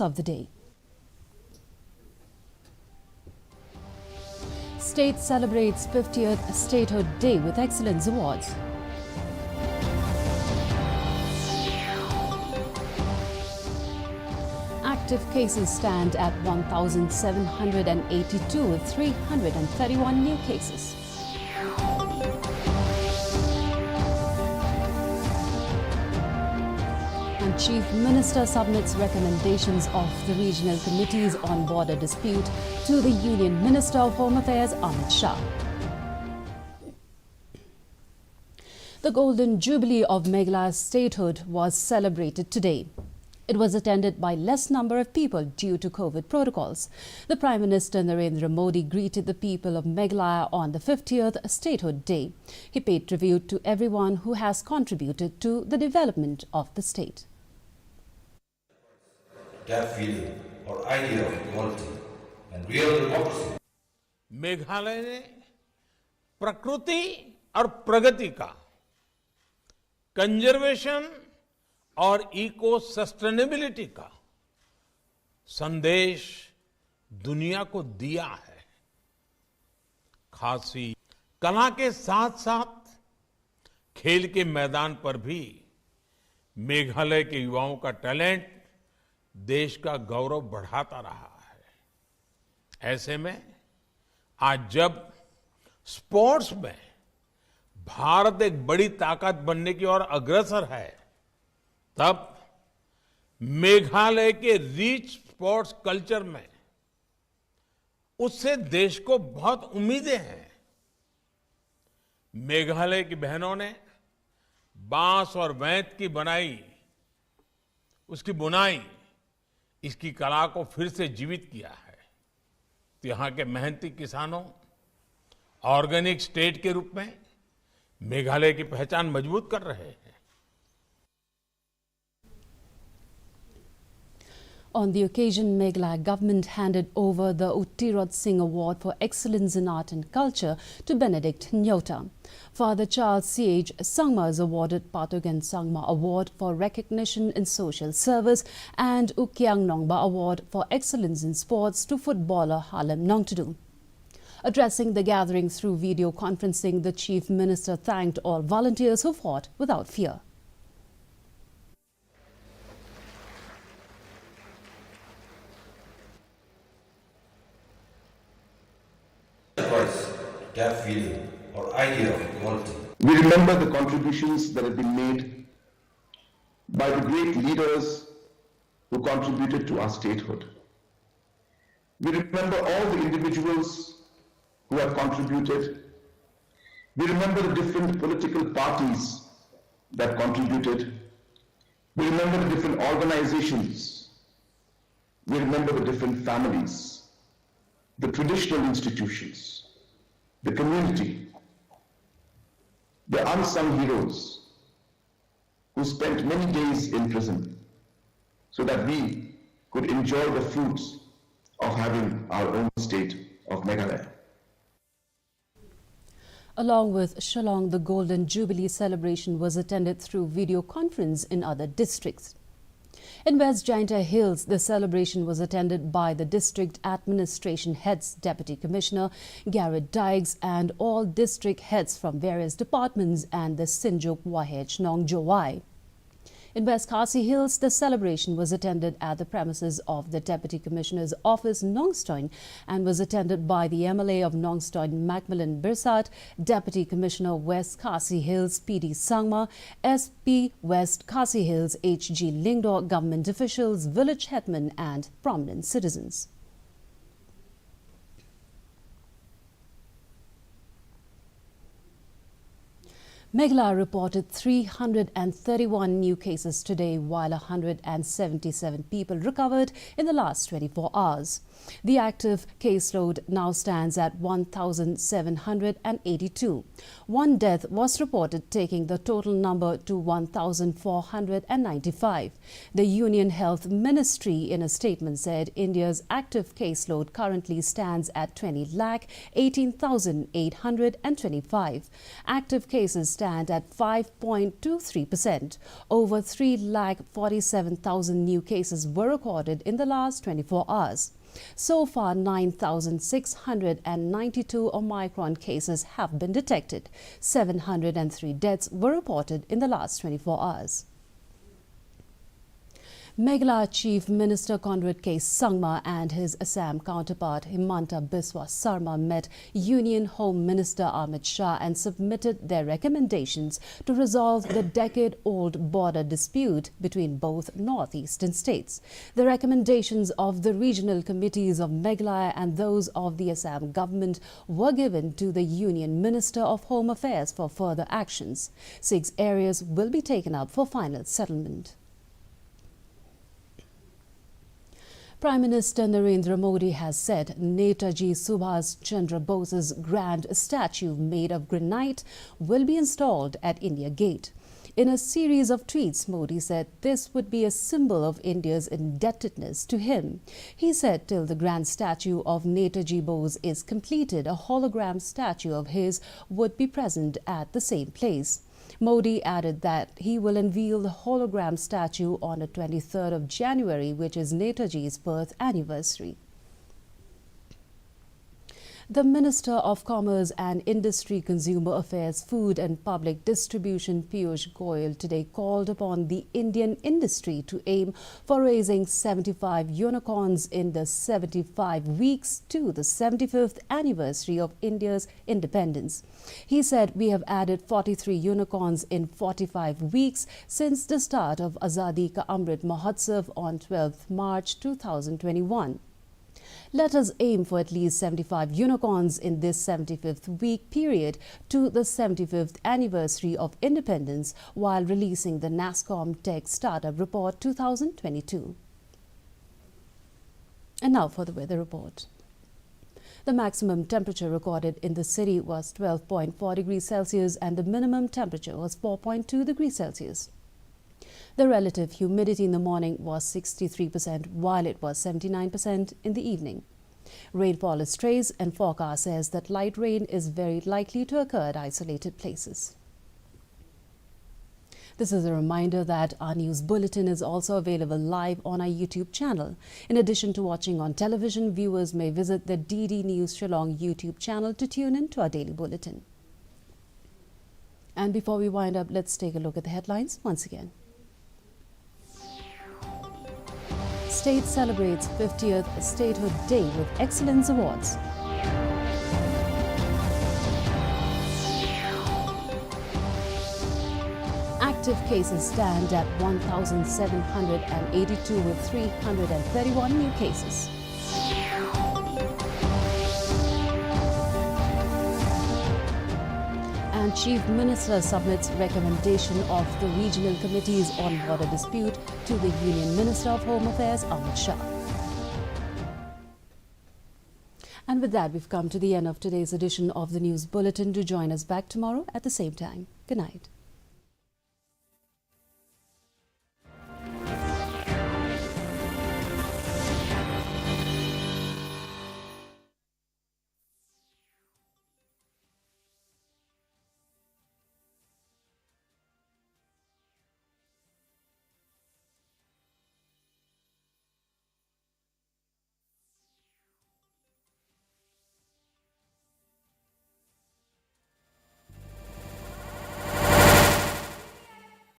of the day. State celebrates 50th Statehood Day with Excellence Awards. Active cases stand at 1,782 with 331 new cases. And Chief Minister submits recommendations of the regional committees on border dispute to the Union Minister of Home Affairs, Amit Shah. The Golden Jubilee of Meghalaya's statehood was celebrated today. It was attended by less number of people due to COVID protocols. The Prime Minister Narendra Modi greeted the people of Meghalaya on the 50th Statehood Day. He paid tribute to everyone who has contributed to the development of the state. That feeling or idea of equality and real democracy. Meghalaya ने प्रकृति और प्रगति का conservation और eco sustainability का संदेश दुनिया को दिया है। खासी कला के साथ साथ खेल के मैदान पर भी मेघालय के युवाओं का टैलेंट देश का गौरव बढ़ाता रहा है। ऐसे में आज जब स्पोर्ट्स में भारत एक बड़ी ताकत बनने की ओर अग्रसर है, तब मेघालय के रिच स्पोर्ट्स कल्चर में उससे देश को बहुत उम्मीदें हैं। मेघालय की बहनों ने बांस और वैंत की उसकी बुनाई इसकी कला को फिर से जीवित किया है। तो यहाँ के मेहनती किसानों ऑर्गेनिक स्टेट के रूप में मेघालय की पहचान मजबूत कर रहे हैं। On the occasion, Meghalaya government handed over the Uttirot Singh Award for Excellence in Art and Culture to Benedict Nyota. Father Charles C.H. Sangma is awarded Patogen Sangma Award for Recognition in Social Service and Ukyang Nongba Award for Excellence in Sports to footballer Halem Nongtudu. Addressing the gathering through video conferencing, the Chief Minister thanked all volunteers who fought without fear. That feeling or idea of equality. We remember the contributions that have been made by the great leaders who contributed to our statehood. We remember all the individuals who have contributed. We remember the different political parties that contributed. We remember the different organizations. We remember the different families, the traditional institutions, the community, the unsung heroes who spent many days in prison so that we could enjoy the fruits of having our own state of Meghalaya. Along with Shillong, the Golden Jubilee celebration was attended through video conference in other districts. In West Jaintia Hills, the celebration was attended by the District Administration Heads, Deputy Commissioner Garrett Dykes, and all district heads from various departments and the Sinjuk Wahech Nong Jowai. In West Khasi Hills, the celebration was attended at the premises of the Deputy Commissioner's office, Nongstoin, and was attended by the MLA of Nongstoin, Macmillan Birsat, Deputy Commissioner West Khasi Hills, PD Sangma, SP West Khasi Hills, HG Lingdo, government officials, village headmen, and prominent citizens. Meghalaya reported 331 new cases today, while 177 people recovered in the last 24 hours. The active caseload now stands at 1,782. One death was reported, taking the total number to 1,495. The Union Health Ministry in a statement said India's active caseload currently stands at 20,18,825. Active cases stand stand at 5.23%. Over 3,47,000 new cases were recorded in the last 24 hours. So far, 9,692 Omicron cases have been detected. 703 deaths were reported in the last 24 hours. Meghalaya Chief Minister Conrad K. Sangma and his Assam counterpart Himanta Biswa Sarma met Union Home Minister Amit Shah and submitted their recommendations to resolve the decade-old border dispute between both northeastern states. The recommendations of the regional committees of Meghalaya and those of the Assam government were given to the Union Minister of Home Affairs for further actions. 6 areas will be taken up for final settlement. Prime Minister Narendra Modi has said Netaji Subhas Chandra Bose's grand statue made of granite will be installed at India Gate. In a series of tweets, Modi said this would be a symbol of India's indebtedness to him. He said till the grand statue of Netaji Bose is completed, a hologram statue of his would be present at the same place. Modi added that he will unveil the hologram statue on the 23rd of January, which is Netaji's birth anniversary. The Minister of Commerce and Industry, Consumer Affairs, Food and Public Distribution, Piyush Goyal, today called upon the Indian industry to aim for raising 75 unicorns in the 75 weeks to the 75th anniversary of India's independence. He said, "We have added 43 unicorns in 45 weeks since the start of Azadi Ka Amrit Mahotsav on 12th March 2021. Let us aim for at least 75 unicorns in this 75th week period to the 75th anniversary of independence while releasing the NASSCOM Tech Startup Report 2022. And now for the weather report. The maximum temperature recorded in the city was 12.4 degrees Celsius and the minimum temperature was 4.2 degrees Celsius. The relative humidity in the morning was 63%, while it was 79% in the evening. Rainfall is trace and forecast says that light rain is very likely to occur at isolated places. This is a reminder that our news bulletin is also available live on our YouTube channel. In addition to watching on television, viewers may visit the DD News Shillong YouTube channel to tune in to our daily bulletin. And before we wind up, let's take a look at the headlines once again. State celebrates 50th Statehood Day with Excellence Awards. Active cases stand at 1,782 with 331 new cases. And Chief Minister submits recommendation of the regional committees on border dispute to the Union Minister of Home Affairs, Amit Shah. And with that, we've come to the end of today's edition of the News Bulletin. Do join us back tomorrow at the same time. Good night.